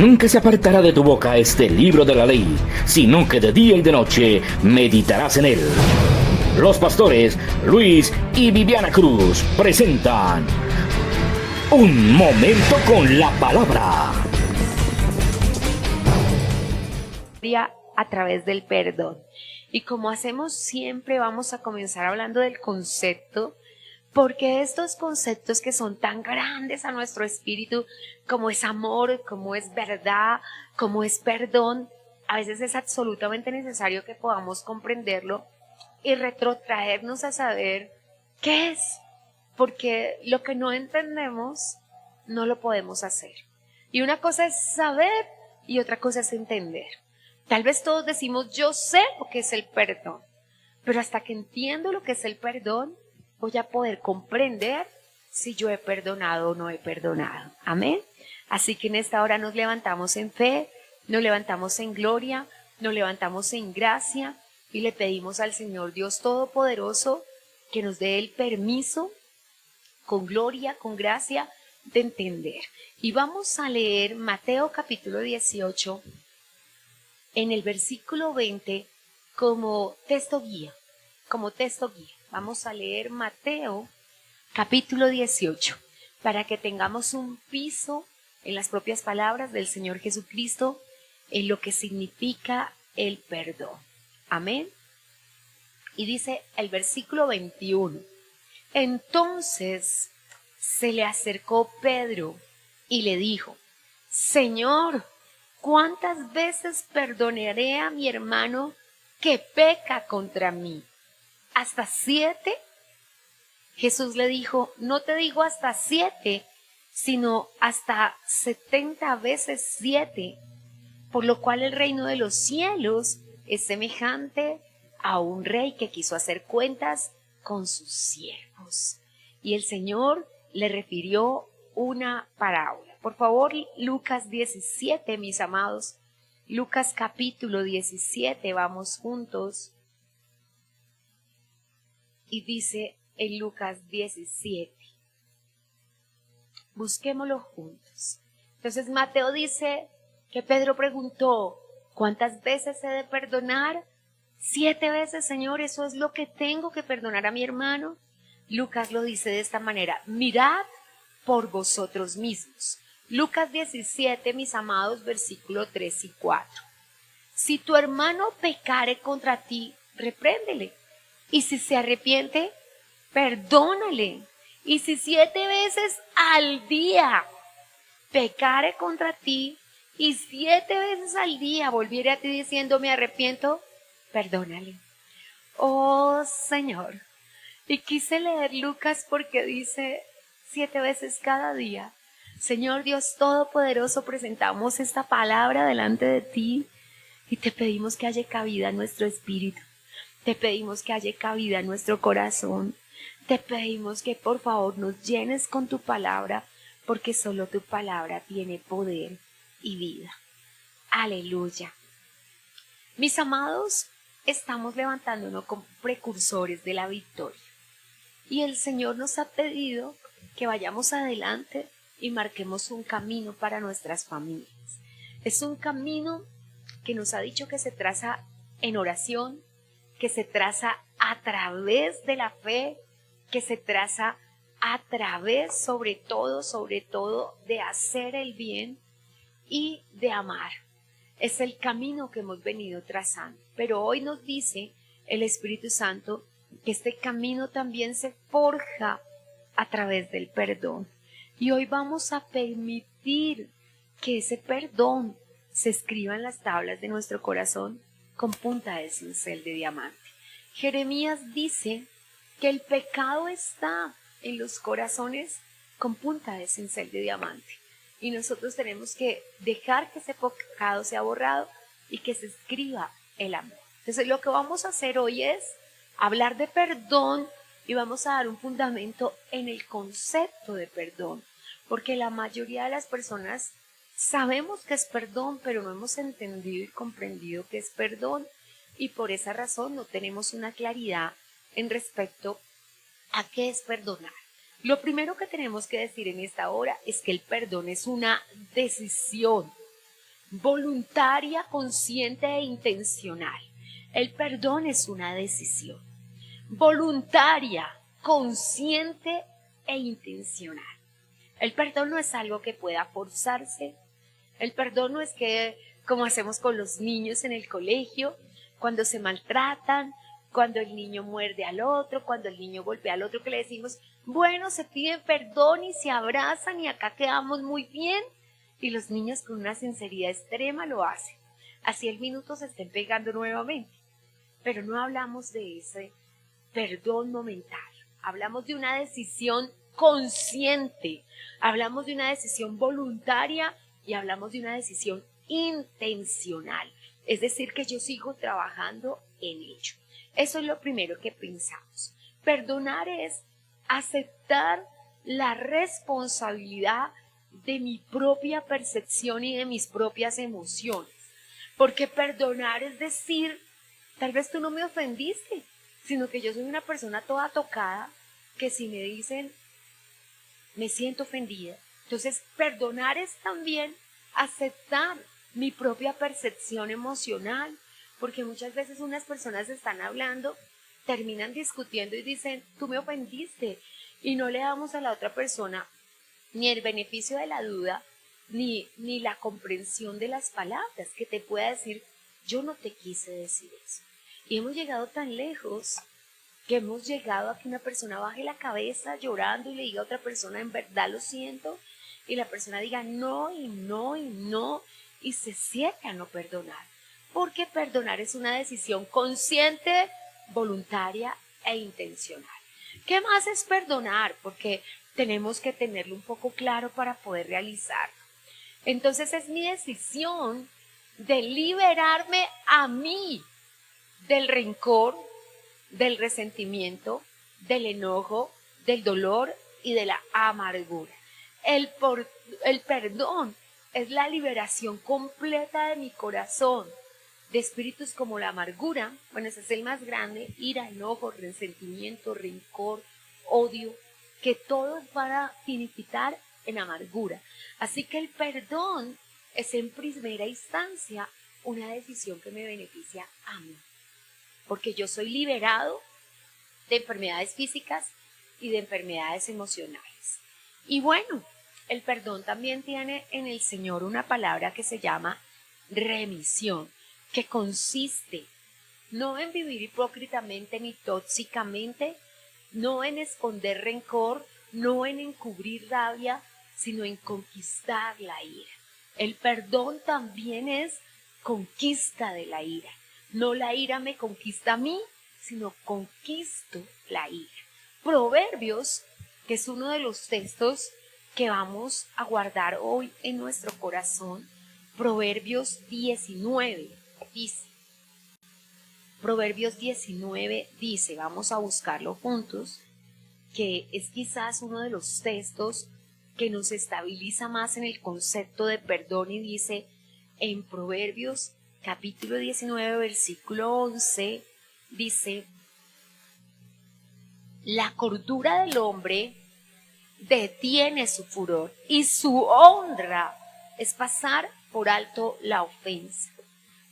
Nunca se apartará de tu boca este libro de la ley, sino que de día y de noche meditarás en él. Los pastores Luis y Viviana Cruz presentan Un Momento con la Palabra. A través del perdón. Y como hacemos siempre, vamos a comenzar hablando del concepto, porque estos conceptos que son tan grandes a nuestro espíritu, como es amor, como es verdad, como es perdón, a veces es absolutamente necesario que podamos comprenderlo y retrotraernos a saber qué es, porque lo que no entendemos no lo podemos hacer. Y una cosa es saber y otra cosa es entender. Tal vez todos decimos, yo sé lo que es el perdón, pero hasta que entiendo lo que es el perdón, voy a poder comprender si yo he perdonado o no he perdonado. Amén. Así que en esta hora nos levantamos en fe, nos levantamos en gloria, nos levantamos en gracia y le pedimos al Señor Dios Todopoderoso que nos dé el permiso, con gloria, con gracia, de entender. Y vamos a leer Mateo capítulo 18, en el versículo 20, como texto guía. Vamos a leer Mateo capítulo 18, para que tengamos un piso en las propias palabras del Señor Jesucristo, en lo que significa el perdón. Amén. Y dice el versículo 21. Entonces se le acercó Pedro y le dijo, Señor, ¿cuántas veces perdonaré a mi hermano que peca contra mí? ¿Hasta 7? Jesús le dijo, no te digo hasta 7, sino hasta 70 veces 7, por lo cual el reino de los cielos es semejante a un rey que quiso hacer cuentas con sus siervos. Y el Señor le refirió una parábola. Por favor, Lucas 17, mis amados. Lucas capítulo 17, vamos juntos. Y dice en Lucas 17. Busquémoslo juntos. Entonces Mateo dice que Pedro preguntó, ¿cuántas veces he de perdonar? 7 veces, Señor, ¿eso es lo que tengo que perdonar a mi hermano? Lucas lo dice de esta manera, mirad por vosotros mismos. Lucas 17, mis amados, versículos 3 y 4. Si tu hermano pecare contra ti, repréndele. Y si se arrepiente, perdónale. Y si 7 veces al día pecare contra ti, y 7 veces al día volviere a ti diciendo me arrepiento, perdónale. Oh Señor. Y quise leer Lucas porque dice 7 veces cada día. Señor Dios Todopoderoso, presentamos esta palabra delante de ti y te pedimos que haya cabida en nuestro espíritu. Te pedimos que haya cabida en nuestro corazón. Te pedimos que por favor nos llenes con tu palabra, porque solo tu palabra tiene poder y vida. Aleluya. Mis amados, estamos levantándonos como precursores de la victoria. Y el Señor nos ha pedido que vayamos adelante y marquemos un camino para nuestras familias. Es un camino que nos ha dicho que se traza en oración, que se traza a través de la fe, que se traza a través, sobre todo, de hacer el bien y de amar. Es el camino que hemos venido trazando. Pero hoy nos dice el Espíritu Santo que este camino también se forja a través del perdón. Y hoy vamos a permitir que ese perdón se escriba en las tablas de nuestro corazón con punta de cincel de diamante. Jeremías dice que el pecado está en los corazones con punta de cincel de diamante. Y nosotros tenemos que dejar que ese pecado sea borrado y que se escriba el amor. Entonces lo que vamos a hacer hoy es hablar de perdón y vamos a dar un fundamento en el concepto de perdón. Porque la mayoría de las personas sabemos que es perdón, pero no hemos entendido y comprendido que es perdón. Y por esa razón no tenemos una claridad en respecto a qué es perdonar. Lo primero que tenemos que decir en esta hora es que el perdón es una decisión. voluntaria, consciente e intencional. El perdón es una decisión voluntaria, consciente e intencional. El perdón no es algo que pueda forzarse. El perdón no es que, como hacemos con los niños en el colegio, cuando se maltratan, cuando el niño muerde al otro, cuando el niño golpea al otro, que le decimos, bueno, se piden perdón y se abrazan y acá quedamos muy bien. Y los niños con una sinceridad extrema lo hacen. Así al minuto se estén pegando nuevamente. Pero no hablamos de ese perdón momentario. Hablamos de una decisión consciente. Hablamos de una decisión voluntaria y hablamos de una decisión intencional. Es decir, que yo sigo trabajando en ello. Eso es lo primero que pensamos. Perdonar es aceptar la responsabilidad de mi propia percepción y de mis propias emociones. Porque perdonar es decir, tal vez tú no me ofendiste, sino que yo soy una persona toda tocada, que si me dicen, me siento ofendida. Entonces, perdonar es también aceptar mi propia percepción emocional, porque muchas veces unas personas están hablando, terminan discutiendo y dicen, tú me ofendiste, y no le damos a la otra persona ni el beneficio de la duda, ni la comprensión de las palabras, que te pueda decir, yo no te quise decir eso. Y hemos llegado tan lejos que hemos llegado a que una persona baje la cabeza llorando y le diga a otra persona, en verdad lo siento, y la persona diga no y no y no, y se cierre a no perdonar. Porque perdonar es una decisión consciente, voluntaria e intencional. ¿Qué más es perdonar? Porque tenemos que tenerlo un poco claro para poder realizarlo. Entonces es mi decisión de liberarme a mí del rencor, del resentimiento, del enojo, del dolor y de la amargura. El perdón es la liberación completa de mi corazón de espíritus como la amargura, bueno, ese es el más grande, ira, enojo, resentimiento, rencor, odio, que todos van a finiquitar en amargura. Así que el perdón es en primera instancia una decisión que me beneficia a mí, porque yo soy liberado de enfermedades físicas y de enfermedades emocionales. Y bueno, el perdón también tiene en el Señor una palabra que se llama remisión, que consiste no en vivir hipócritamente ni tóxicamente, no en esconder rencor, no en encubrir rabia, sino en conquistar la ira. El perdón también es conquista de la ira. No la ira me conquista a mí, sino conquisto la ira. Proverbios, que es uno de los textos que vamos a guardar hoy en nuestro corazón, Proverbios 19 dice. Proverbios 19 dice, vamos a buscarlo juntos, que es quizás uno de los textos que nos estabiliza más en el concepto de perdón, y dice en Proverbios capítulo 19 versículo 11, dice, la cordura del hombre detiene su furor y su honra es pasar por alto la ofensa.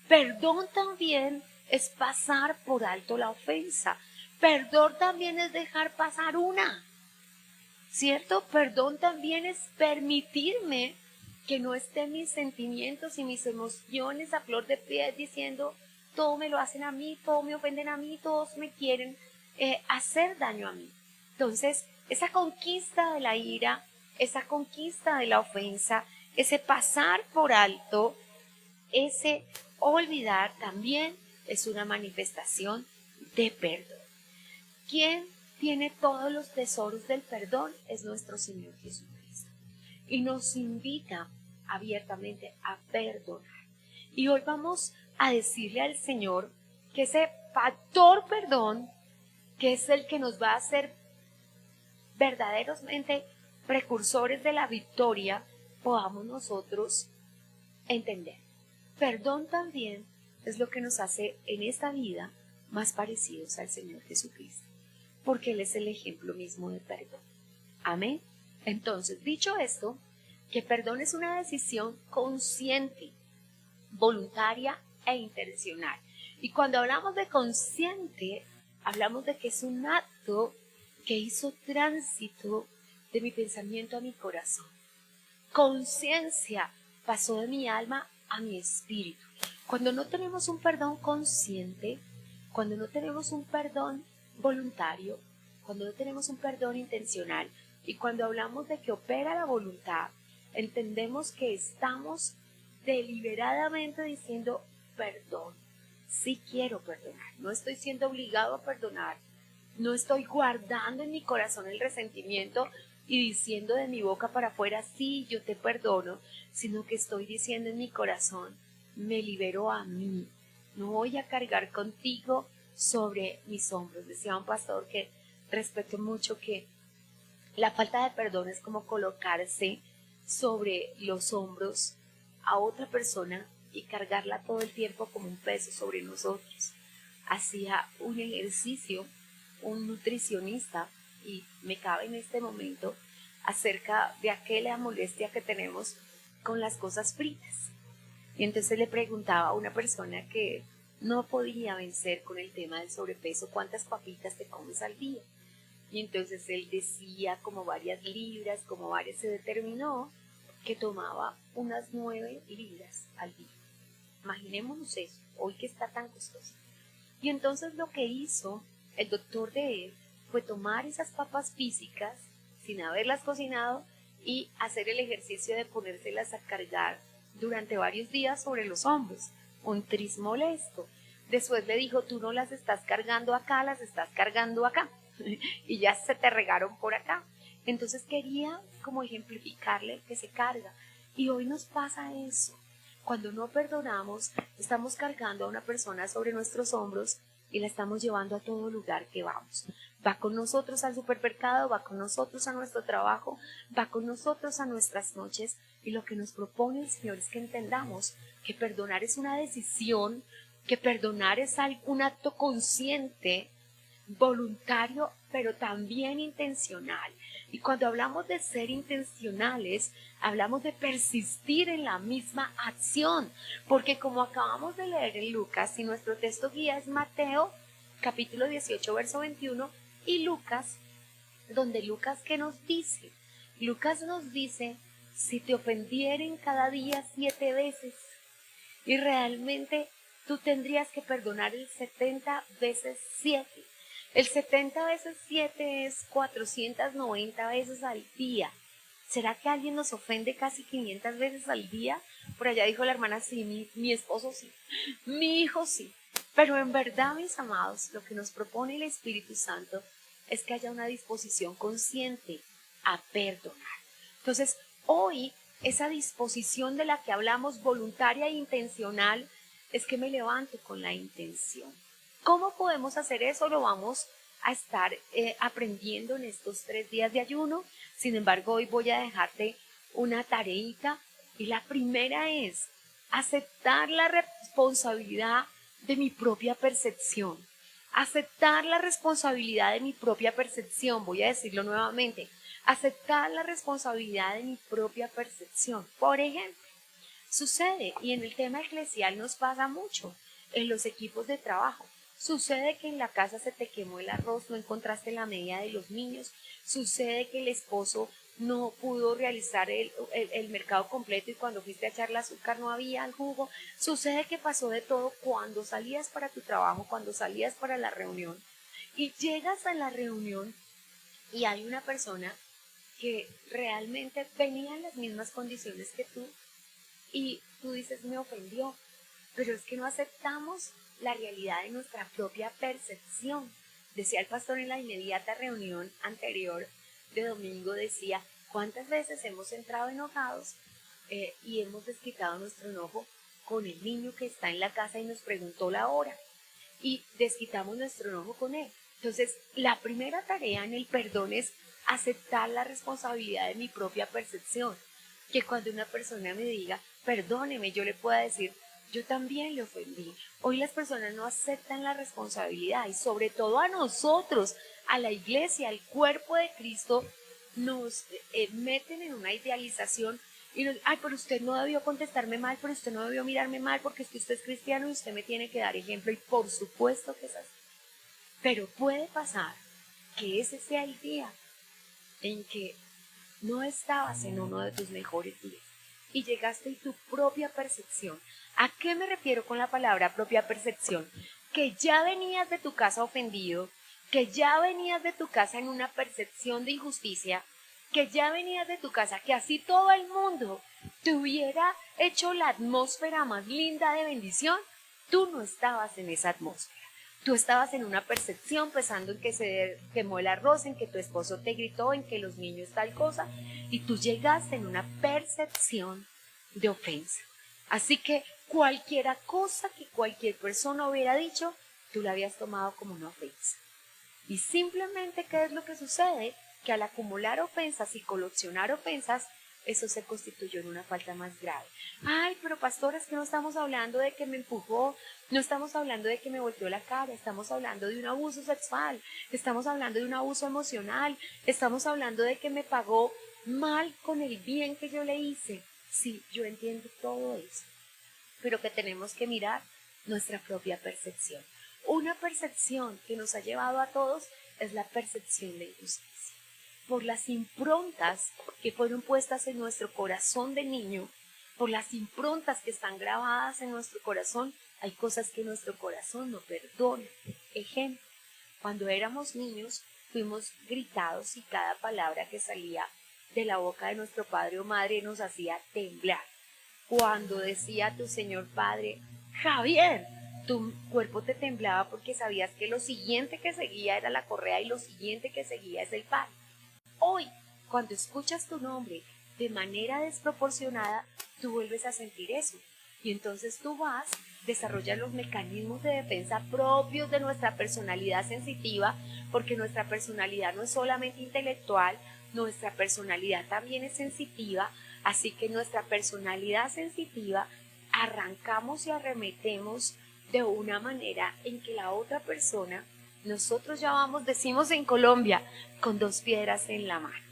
Perdón también es pasar por alto la ofensa. Perdón también es dejar pasar una, ¿cierto? Perdón también es permitirme que no estén mis sentimientos y mis emociones a flor de piel diciendo, todo me lo hacen a mí, todo me ofenden a mí, todos me quieren hacer daño a mí. Entonces, esa conquista de la ira, esa conquista de la ofensa, ese pasar por alto, ese olvidar también es una manifestación de perdón. ¿Quién tiene todos los tesoros del perdón? Es nuestro Señor Jesucristo. Y nos invita abiertamente a perdonar. Y hoy vamos a decirle al Señor que ese factor perdón, que es el que nos va a hacer verdaderamente precursores de la victoria, podamos nosotros entender. Perdón también es lo que nos hace en esta vida más parecidos al Señor Jesucristo, porque Él es el ejemplo mismo de perdón. Amén. Entonces, dicho esto, que perdón es una decisión consciente, voluntaria e intencional. Y cuando hablamos de consciente, hablamos de que es un acto que hizo tránsito de mi pensamiento a mi corazón. Conciencia pasó de mi alma a mi espíritu. Cuando no tenemos un perdón consciente, cuando no tenemos un perdón voluntario, cuando no tenemos un perdón intencional, y cuando hablamos de que opera la voluntad, entendemos que estamos deliberadamente diciendo perdón. Sí quiero perdonar, no estoy siendo obligado a perdonar, no estoy guardando en mi corazón el resentimiento y diciendo de mi boca para afuera, sí, yo te perdono, sino que estoy diciendo en mi corazón, me libero a mí, no voy a cargar contigo sobre mis hombros. Decía un pastor que respeto mucho que la falta de perdón es como colocarse sobre los hombros a otra persona y cargarla todo el tiempo como un peso sobre nosotros. Hacía un ejercicio un nutricionista y me cabe en este momento acerca de aquella molestia que tenemos con las cosas fritas. Y entonces le preguntaba a una persona que no podía vencer con el tema del sobrepeso, ¿cuántas papitas te comes al día? Y entonces él decía como varias libras, se determinó que tomaba unas 9 libras al día. Imaginémonos eso, hoy que está tan costoso. Y entonces lo que hizo el doctor de él fue tomar esas papas físicas sin haberlas cocinado y hacer el ejercicio de ponérselas a cargar durante varios días sobre los hombros. Un tris molesto. Después le dijo, tú no las estás cargando acá, las estás cargando acá. Y ya se te regaron por acá. Entonces quería como ejemplificarle que se carga. Y hoy nos pasa eso. Cuando no perdonamos, estamos cargando a una persona sobre nuestros hombros y la estamos llevando a todo lugar que vamos. Va con nosotros al supermercado, va con nosotros a nuestro trabajo, va con nosotros a nuestras noches. Y lo que nos propone el Señor es que entendamos que perdonar es una decisión, que perdonar es un acto consciente, voluntario, pero también intencional. Y cuando hablamos de ser intencionales, hablamos de persistir en la misma acción, porque como acabamos de leer en Lucas, y nuestro texto guía es Mateo, capítulo 18, verso 21, y Lucas, donde Lucas, ¿qué nos dice? Lucas nos dice, si te ofendieren cada día 7 veces, y realmente tú tendrías que perdonar el 70 veces 7. El 70 veces 7 es 490 veces al día. ¿Será que alguien nos ofende casi 500 veces al día? Por allá dijo la hermana, sí, mi esposo sí, mi hijo sí. Pero en verdad, mis amados, lo que nos propone el Espíritu Santo es que haya una disposición consciente a perdonar. Entonces, hoy, esa disposición de la que hablamos, voluntaria e intencional, es que me levanto con la intención. ¿Cómo podemos hacer eso? Lo vamos a estar aprendiendo en estos 3 días de ayuno. Sin embargo, hoy voy a dejarte una tareita y la primera es aceptar la responsabilidad de mi propia percepción. Aceptar la responsabilidad de mi propia percepción. Voy a decirlo nuevamente. Aceptar la responsabilidad de mi propia percepción. Por ejemplo, sucede, y en el tema eclesial nos pasa mucho, en los equipos de trabajo. Sucede que en la casa se te quemó el arroz, no encontraste la medida de los niños. Sucede que el esposo no pudo realizar el mercado completo y cuando fuiste a echar el azúcar no había el jugo. Sucede que pasó de todo cuando salías para tu trabajo, cuando salías para la reunión. Y llegas a la reunión y hay una persona que realmente venía en las mismas condiciones que tú y tú dices, me ofendió, pero es que no aceptamos la realidad de nuestra propia percepción. Decía el pastor en la inmediata reunión anterior de domingo, decía, ¿cuántas veces hemos entrado enojados y hemos desquitado nuestro enojo con el niño que está en la casa y nos preguntó la hora? Y desquitamos nuestro enojo con él. Entonces, la primera tarea en el perdón es aceptar la responsabilidad de mi propia percepción. Que cuando una persona me diga, perdóneme, yo le pueda decir, yo también le ofendí. Hoy las personas no aceptan la responsabilidad y sobre todo a nosotros, a la iglesia, al cuerpo de Cristo, nos meten en una idealización Y nos, ay, pero usted no debió contestarme mal, pero usted no debió mirarme mal porque es que usted es cristiano y usted me tiene que dar ejemplo. Y por supuesto que es así. Pero puede pasar que ese sea el día en que no estabas en uno de tus mejores días y llegaste a tu propia percepción. ¿A qué me refiero con la palabra propia percepción? Que ya venías de tu casa ofendido, que ya venías de tu casa en una percepción de injusticia, que ya venías de tu casa, que así todo el mundo te hubiera hecho la atmósfera más linda de bendición, tú no estabas en esa atmósfera. Tú estabas en una percepción pensando en que se quemó el arroz, en que tu esposo te gritó, en que los niños tal cosa, y tú llegaste en una percepción de ofensa. Así que cualquier cosa que cualquier persona hubiera dicho, tú la habías tomado como una ofensa. Y simplemente, ¿qué es lo que sucede? Que al acumular ofensas y coleccionar ofensas, eso se constituyó en una falta más grave. Ay, pero pastor, es que no estamos hablando de que me empujó, no estamos hablando de que me volteó la cara, estamos hablando de un abuso sexual, estamos hablando de un abuso emocional, estamos hablando de que me pagó mal con el bien que yo le hice. Sí, yo entiendo todo eso, pero que tenemos que mirar nuestra propia percepción. Una percepción que nos ha llevado a todos es la percepción de injusticia. Por las improntas que fueron puestas en nuestro corazón de niño, por las improntas que están grabadas en nuestro corazón, hay cosas que nuestro corazón no perdona. Ejemplo, cuando éramos niños fuimos gritados y cada palabra que salía de la boca de nuestro padre o madre nos hacía temblar. Cuando decía tu señor padre, Javier, tu cuerpo te temblaba porque sabías que lo siguiente que seguía era la correa y lo siguiente que seguía es el pan. Hoy, cuando escuchas tu nombre de manera desproporcionada, tú vuelves a sentir eso. Y entonces tú vas, desarrollas los mecanismos de defensa propios de nuestra personalidad sensitiva, porque nuestra personalidad no es solamente intelectual, nuestra personalidad también es sensitiva, así que nuestra personalidad sensitiva arrancamos y arremetemos de una manera en que la otra persona, nosotros ya vamos, decimos en Colombia, con 2 piedras en la mano.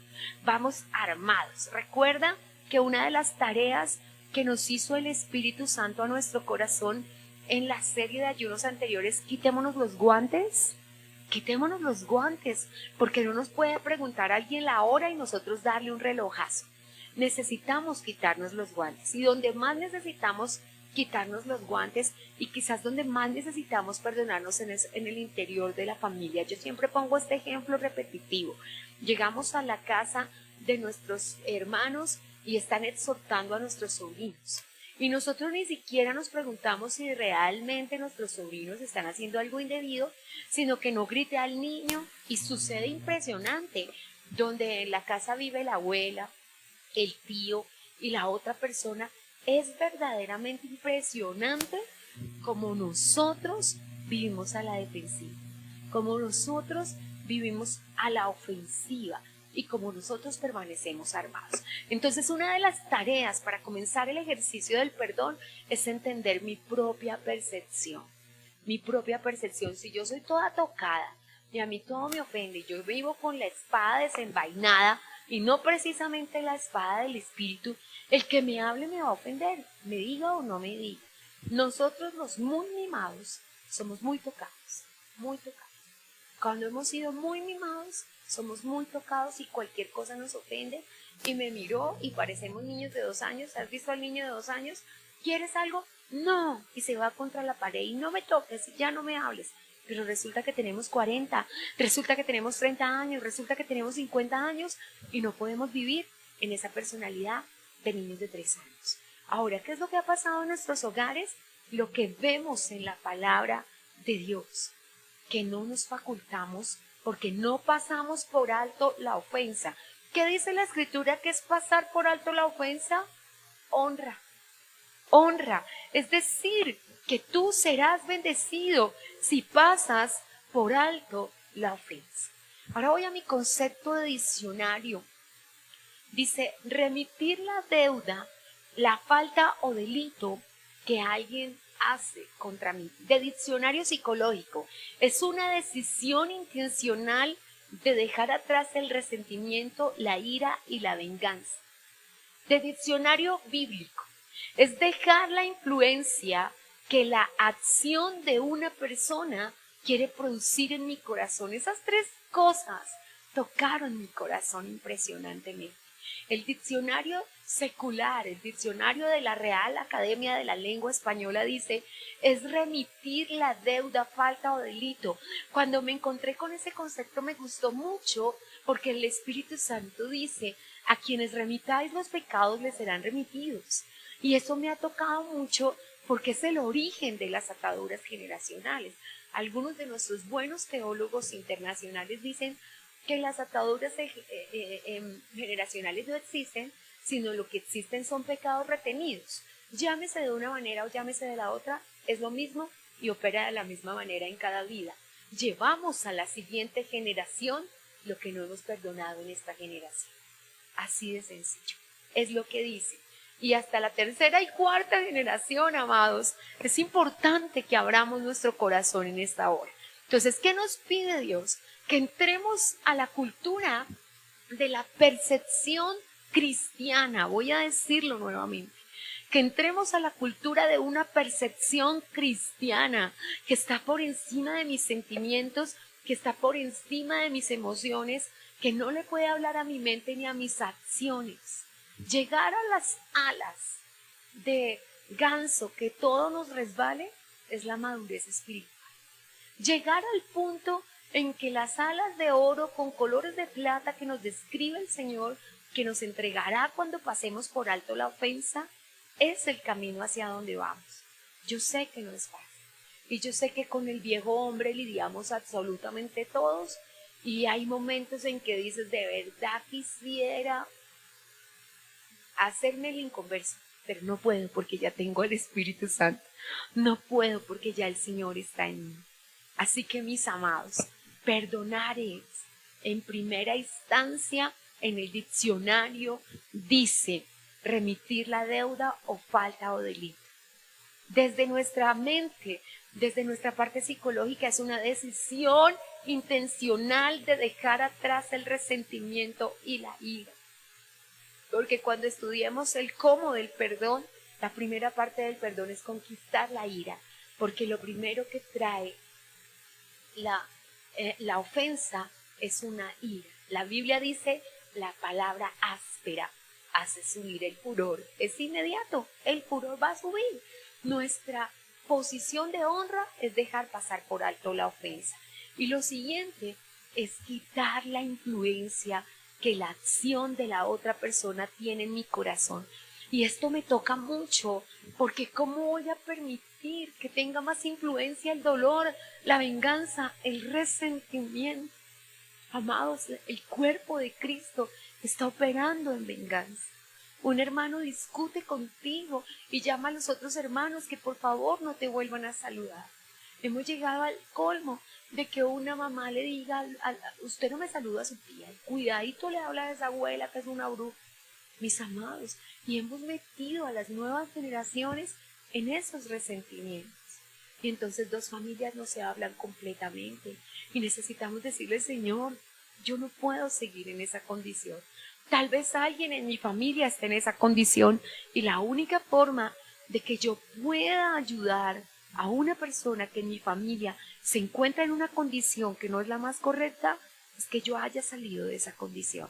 Vamos armados. Recuerda que una de las tareas que nos hizo el Espíritu Santo a nuestro corazón en la serie de ayunos anteriores, quitémonos los guantes, porque no nos puede preguntar alguien la hora y nosotros darle un relojazo. Necesitamos quitarnos los guantes, y donde más necesitamos quitarnos los guantes y quizás donde más necesitamos perdonarnos en el interior de la familia. Yo siempre pongo este ejemplo repetitivo. Llegamos a la casa de nuestros hermanos y están exhortando a nuestros sobrinos. Y nosotros ni siquiera nos preguntamos si realmente nuestros sobrinos están haciendo algo indebido, sino que no grite al niño. Y sucede impresionante, donde en la casa vive la abuela, el tío y la otra persona. Es verdaderamente impresionante como nosotros vivimos a la defensiva, como nosotros vivimos a la ofensiva y como nosotros permanecemos armados. Entonces, una de las tareas para comenzar el ejercicio del perdón es entender mi propia percepción. Mi propia percepción. Si yo soy toda tocada y a mí todo me ofende, yo vivo con la espada desenvainada y no precisamente la espada del Espíritu, el que me hable me va a ofender, me diga o no me diga. Nosotros los muy mimados somos muy tocados, muy tocados. Cuando hemos sido muy mimados, somos muy tocados y cualquier cosa nos ofende. Y me miró y parecemos niños de 2 años. ¿Has visto al niño de 2 años? ¿Quieres algo? No. Y se va contra la pared y no me toques, ya no me hables. Pero resulta que tenemos 40, resulta que tenemos 30 años, resulta que tenemos 50 años y no podemos vivir en esa personalidad de niños de 3 años. Ahora, ¿qué es lo que ha pasado en nuestros hogares? Lo que vemos en la palabra de Dios, que no nos facultamos porque no pasamos por alto la ofensa. ¿Qué dice la Escritura que es pasar por alto la ofensa? Honra. Honra. Es decir, que tú serás bendecido si pasas por alto la ofensa. Ahora voy a mi concepto de diccionario. Dice, remitir la deuda, la falta o delito que alguien hace contra mí. De diccionario psicológico, es una decisión intencional de dejar atrás el resentimiento, la ira y la venganza. de diccionario bíblico. Es dejar la influencia que la acción de una persona quiere producir en mi corazón. Esas tres cosas tocaron mi corazón impresionantemente. El diccionario secular, el diccionario de la Real Academia de la Lengua Española dice, es remitir la deuda, falta o delito. Cuando me encontré con ese concepto me gustó mucho porque el Espíritu Santo dice, a quienes remitáis los pecados les serán remitidos. Y eso me ha tocado mucho porque es el origen de las ataduras generacionales. Algunos de nuestros buenos teólogos internacionales dicen que las ataduras generacionales no existen, sino lo que existen son pecados retenidos. Llámese de una manera o llámese de la otra, es lo mismo y opera de la misma manera en cada vida. Llevamos a la siguiente generación lo que no hemos perdonado en esta generación. Así de sencillo. Es lo que dice. Y hasta la tercera y cuarta generación, amados, es importante que abramos nuestro corazón en esta hora. Entonces, ¿qué nos pide Dios? Que entremos a la cultura de la percepción cristiana. Voy a decirlo nuevamente. Que entremos a la cultura de una percepción cristiana que está por encima de mis sentimientos, que está por encima de mis emociones, que no le puede hablar a mi mente ni a mis acciones. Llegar a las alas de ganso, que todo nos resbale, es la madurez espiritual. Llegar al punto en que las alas de oro con colores de plata que nos describe el Señor, que nos entregará cuando pasemos por alto la ofensa, es el camino hacia donde vamos. Yo sé que no es fácil. Y yo sé que con el viejo hombre lidiamos absolutamente todos. Y hay momentos en que dices, de verdad quisiera hacerme el inconverso, pero no puedo porque ya tengo el Espíritu Santo. No puedo porque ya el Señor está en mí. Así que mis amados, perdonar es, en primera instancia, en el diccionario dice, remitir la deuda o falta o delito. Desde nuestra mente, desde nuestra parte psicológica, es una decisión intencional de dejar atrás el resentimiento y la ira. Porque cuando estudiamos el cómo del perdón, la primera parte del perdón es conquistar la ira, porque lo primero que trae la ofensa es una ira. La Biblia dice, la palabra áspera hace subir el furor. Es inmediato, el furor va a subir. Nuestra posición de honra es dejar pasar por alto la ofensa. Y lo siguiente es quitar la influencia que la acción de la otra persona tiene en mi corazón. Y esto me toca mucho, porque ¿cómo voy a permitir que tenga más influencia el dolor, la venganza, el resentimiento? Amados, el cuerpo de Cristo está operando en venganza. Un hermano discute contigo y llama a los otros hermanos que por favor no te vuelvan a saludar. Hemos llegado al colmo de que una mamá le diga, usted no me saluda a su tía, cuidadito le habla a esa abuela que es una bruja. Mis amados, y hemos metido a las nuevas generaciones en esos resentimientos. Y entonces dos familias no se hablan completamente. Y necesitamos decirle, Señor, yo no puedo seguir en esa condición. Tal vez alguien en mi familia esté en esa condición y la única forma de que yo pueda ayudar a una persona que en mi familia se encuentra en una condición que no es la más correcta es que yo haya salido de esa condición.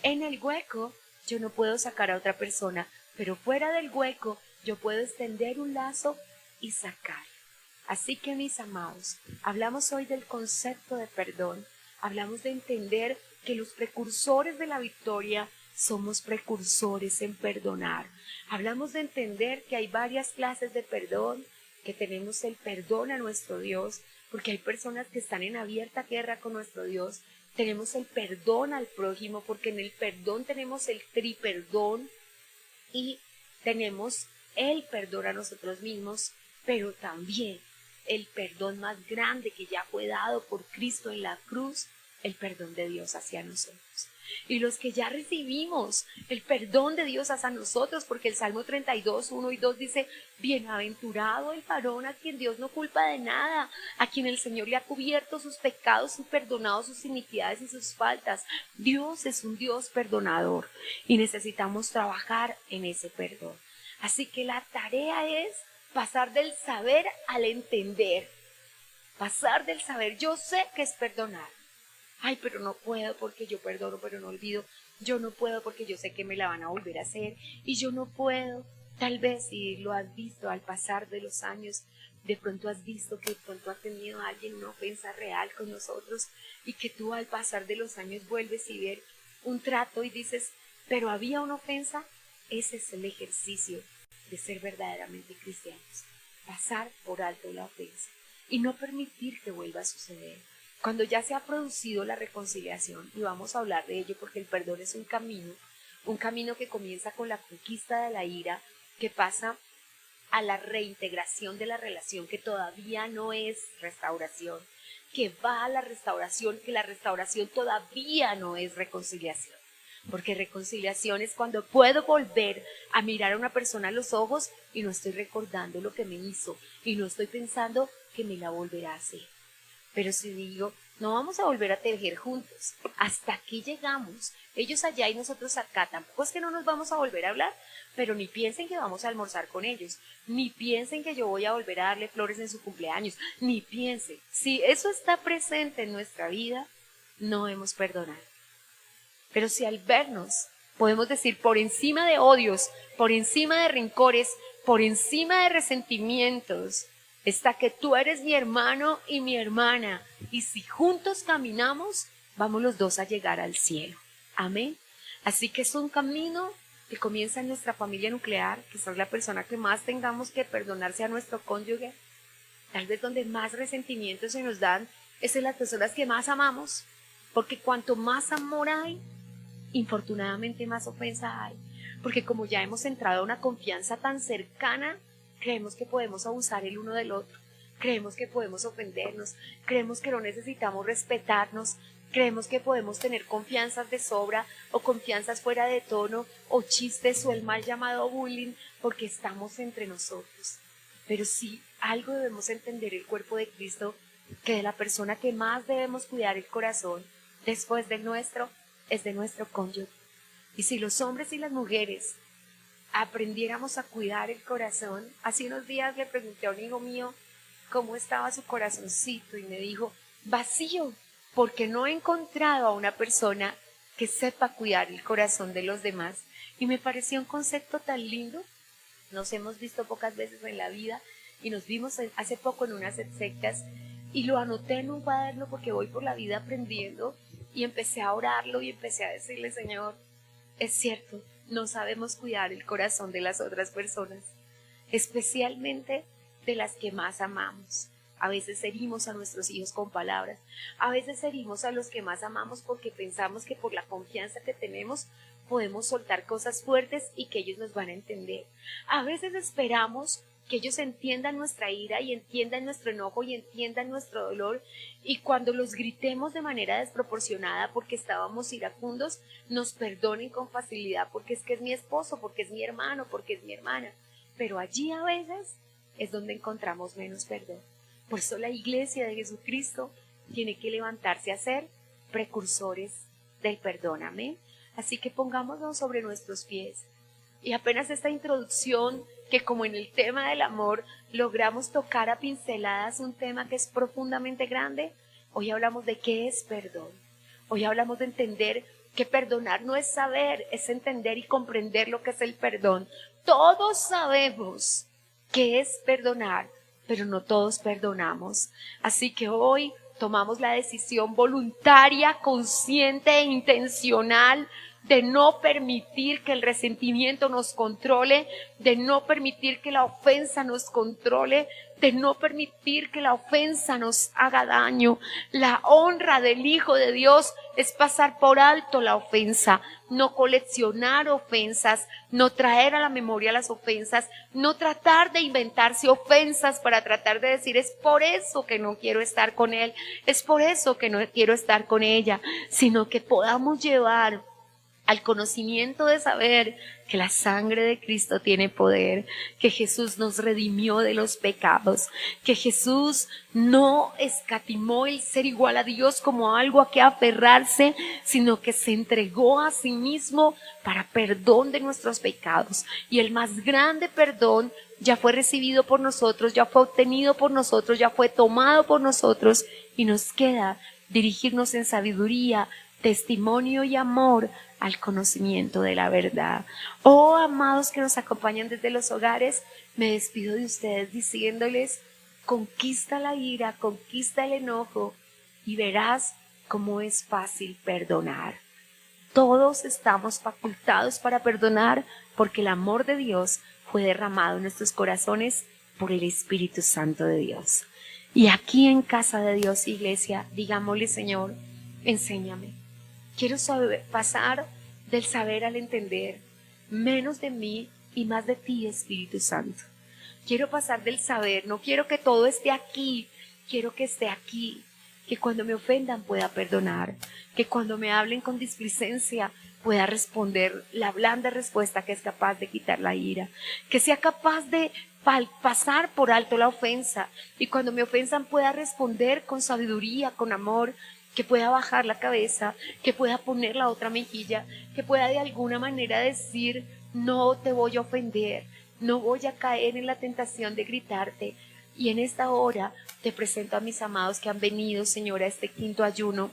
En el hueco yo no puedo sacar a otra persona, pero fuera del hueco yo puedo extender un lazo y sacar. Así que mis amados, hablamos hoy del concepto de perdón, hablamos de entender que los precursores de la victoria somos precursores en perdonar. Hablamos de entender que hay varias clases de perdón, que tenemos el perdón a nuestro Dios, porque hay personas que están en abierta guerra con nuestro Dios. Tenemos el perdón al prójimo, porque en el perdón tenemos el triperdón y tenemos el perdón a nosotros mismos, pero también el perdón más grande que ya fue dado por Cristo en la cruz el perdón de Dios hacia nosotros. Y los que ya recibimos el perdón de Dios hacia nosotros, porque el Salmo 32, 1 y 2 dice, bienaventurado el varón a quien Dios no culpa de nada, a quien el Señor le ha cubierto sus pecados y perdonado sus iniquidades y sus faltas. Dios es un Dios perdonador y necesitamos trabajar en ese perdón. Así que la tarea es pasar del saber al entender. Pasar del saber, yo sé que es perdonar. Ay, pero no puedo porque yo perdono, pero no olvido. Yo no puedo porque yo sé que me la van a volver a hacer. Y yo no puedo. Tal vez si lo has visto al pasar de los años, de pronto has visto que de pronto ha tenido alguien una ofensa real con nosotros y que tú al pasar de los años vuelves y ver un trato y dices, pero había una ofensa. Ese es el ejercicio de ser verdaderamente cristianos. Pasar por alto la ofensa y no permitir que vuelva a suceder. Cuando ya se ha producido la reconciliación, y vamos a hablar de ello porque el perdón es un camino que comienza con la conquista de la ira, que pasa a la reintegración de la relación, que todavía no es restauración, que va a la restauración, que la restauración todavía no es reconciliación. Porque reconciliación es cuando puedo volver a mirar a una persona a los ojos y no estoy recordando lo que me hizo y no estoy pensando que me la volverá a hacer. Pero si digo, no vamos a volver a tejer juntos, hasta aquí llegamos, ellos allá y nosotros acá, tampoco es que no nos vamos a volver a hablar, pero ni piensen que vamos a almorzar con ellos, ni piensen que yo voy a volver a darle flores en su cumpleaños, ni piensen, si eso está presente en nuestra vida, no hemos perdonado. Pero si al vernos podemos decir por encima de odios, por encima de rencores, por encima de resentimientos, está que tú eres mi hermano y mi hermana, y si juntos caminamos, vamos los dos a llegar al cielo. Amén. Así que es un camino que comienza en nuestra familia nuclear, que es la persona que más tengamos que perdonarse a nuestro cónyuge. Tal vez donde más resentimientos se nos dan es en las personas que más amamos, porque cuanto más amor hay, infortunadamente más ofensa hay, porque como ya hemos entrado a una confianza tan cercana, creemos que podemos abusar el uno del otro, creemos que podemos ofendernos, creemos que no necesitamos respetarnos, creemos que podemos tener confianzas de sobra o confianzas fuera de tono o chistes o el mal llamado bullying porque estamos entre nosotros. Pero sí, algo debemos entender el cuerpo de Cristo, que de la persona que más debemos cuidar el corazón después del nuestro es de nuestro cónyuge. Y si los hombres y las mujeres aprendiéramos a cuidar el corazón, hace unos días le pregunté a un hijo mío cómo estaba su corazoncito y me dijo, vacío, porque no he encontrado a una persona que sepa cuidar el corazón de los demás. Y me pareció un concepto tan lindo. Nos hemos visto pocas veces en la vida y nos vimos hace poco en unas sectas y lo anoté en un cuaderno porque voy por la vida aprendiendo y empecé a orarlo y empecé a decirle, Señor, es cierto, no sabemos cuidar el corazón de las otras personas, especialmente de las que más amamos. A veces herimos a nuestros hijos con palabras, a veces herimos a los que más amamos porque pensamos que por la confianza que tenemos podemos soltar cosas fuertes y que ellos nos van a entender. A veces esperamos que ellos entiendan nuestra ira y entiendan nuestro enojo y entiendan nuestro dolor, y cuando los gritemos de manera desproporcionada porque estábamos iracundos, nos perdonen con facilidad porque es que es mi esposo, porque es mi hermano, porque es mi hermana. Pero allí a veces es donde encontramos menos perdón. Por eso la iglesia de Jesucristo tiene que levantarse a ser precursores del perdón. Amén. Así que pongámonos sobre nuestros pies. Y apenas esta introducción, que como en el tema del amor logramos tocar a pinceladas un tema que es profundamente grande, hoy hablamos de qué es perdón. Hoy hablamos de entender que perdonar no es saber, es entender y comprender lo que es el perdón. Todos sabemos qué es perdonar, pero no todos perdonamos. Así que hoy tomamos la decisión voluntaria, consciente e intencional de no permitir que el resentimiento nos controle, de no permitir que la ofensa nos controle, de no permitir que la ofensa nos haga daño. La honra del Hijo de Dios es pasar por alto la ofensa, no coleccionar ofensas, no traer a la memoria las ofensas, no tratar de inventarse ofensas para tratar de decir es por eso que no quiero estar con él, es por eso que no quiero estar con ella, sino que podamos llevar al conocimiento de saber que la sangre de Cristo tiene poder, que Jesús nos redimió de los pecados, que Jesús no escatimó el ser igual a Dios como algo a que aferrarse, sino que se entregó a sí mismo para perdón de nuestros pecados. Y el más grande perdón ya fue recibido por nosotros, ya fue obtenido por nosotros, ya fue tomado por nosotros, y nos queda dirigirnos en sabiduría, testimonio y amor al conocimiento de la verdad. Oh, amados que nos acompañan desde los hogares, me despido de ustedes diciéndoles: conquista la ira, conquista el enojo y verás cómo es fácil perdonar. Todos estamos facultados para perdonar porque el amor de Dios fue derramado en nuestros corazones por el Espíritu Santo de Dios. Y aquí en Casa de Dios, iglesia, digámosle: Señor, enséñame. Quiero pasar del saber al entender, menos de mí y más de ti, Espíritu Santo. Quiero pasar del saber, no quiero que todo esté aquí, quiero que esté aquí, que cuando me ofendan pueda perdonar, que cuando me hablen con displicencia pueda responder la blanda respuesta que es capaz de quitar la ira, que sea capaz de pasar por alto la ofensa y cuando me ofensan pueda responder con sabiduría, con amor, que pueda bajar la cabeza, que pueda poner la otra mejilla, que pueda de alguna manera decir: no te voy a ofender, no voy a caer en la tentación de gritarte. Y en esta hora te presento a mis amados que han venido, Señor, a este quinto ayuno,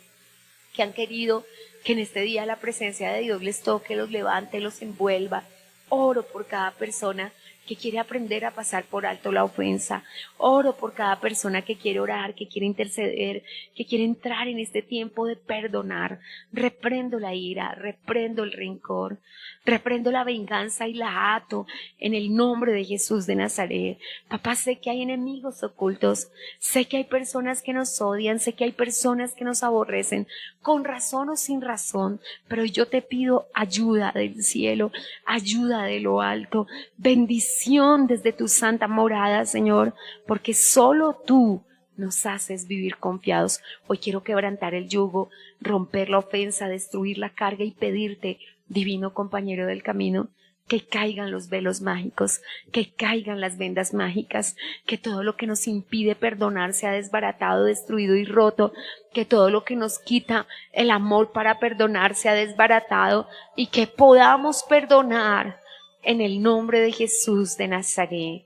que han querido que en este día la presencia de Dios les toque, los levante, los envuelva. Oro por cada persona que quiere aprender a pasar por alto la ofensa. Oro por cada persona que quiere orar, que quiere interceder, que quiere entrar en este tiempo de perdonar. Reprendo la ira, reprendo el rencor, reprendo la venganza y la ato en el nombre de Jesús de Nazaret. Papá, sé que hay enemigos ocultos, sé que hay personas que nos odian, sé que hay personas que nos aborrecen, con razón o sin razón, pero yo te pido ayuda del cielo, ayuda de lo alto, bendición desde tu santa morada, Señor, porque solo tú nos haces vivir confiados. Hoy quiero quebrantar el yugo, romper la ofensa, destruir la carga y pedirte, divino compañero del camino, que caigan los velos mágicos, que caigan las vendas mágicas, que todo lo que nos impide perdonar sea desbaratado, destruido y roto, que todo lo que nos quita el amor para perdonar sea desbaratado y que podamos perdonar en el nombre de Jesús de Nazaret.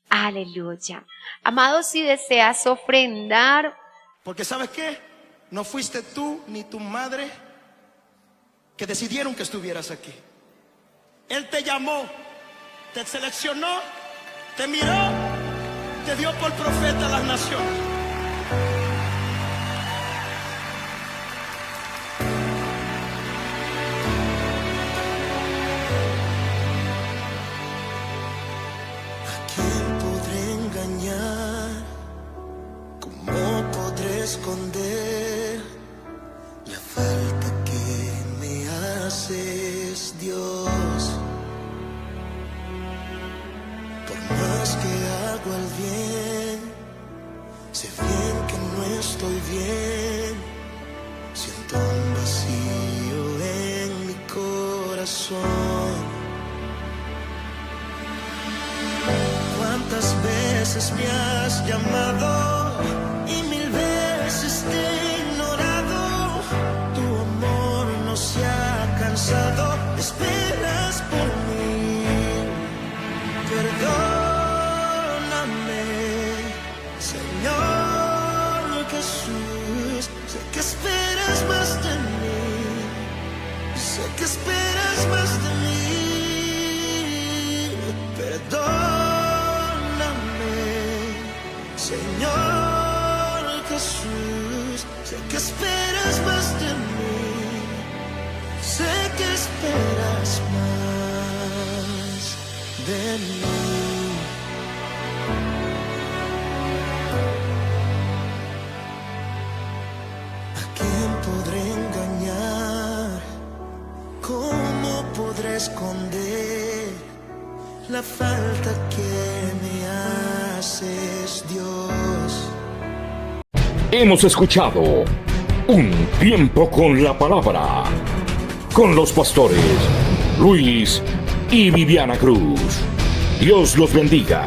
Aleluya. Amados, si deseas ofrendar. Porque ¿sabes qué? No fuiste tú ni tu madre que decidieron que estuvieras aquí. Él te llamó, te seleccionó, te miró, te dio por profeta a las naciones. Esconder la falta que me haces, Dios. Por más que hago el bien, sé bien que no estoy bien. Siento un vacío en mi corazón. ¿Cuántas veces me has llamado? Te he ignorado, tu amor no se ha cansado, esperas por mí, perdóname, Señor Jesús, sé que esperas más de mí, sé que esperas más de mí, perdóname, Señor Jesús. Sé que esperas más de mí, sé que esperas. de mí. ¿A quién podré engañar? ¿Cómo podré esconder la falta que me haces, Dios? Hemos escuchado Un Tiempo con la Palabra, con los pastores Luis y Viviana Cruz. Dios los bendiga.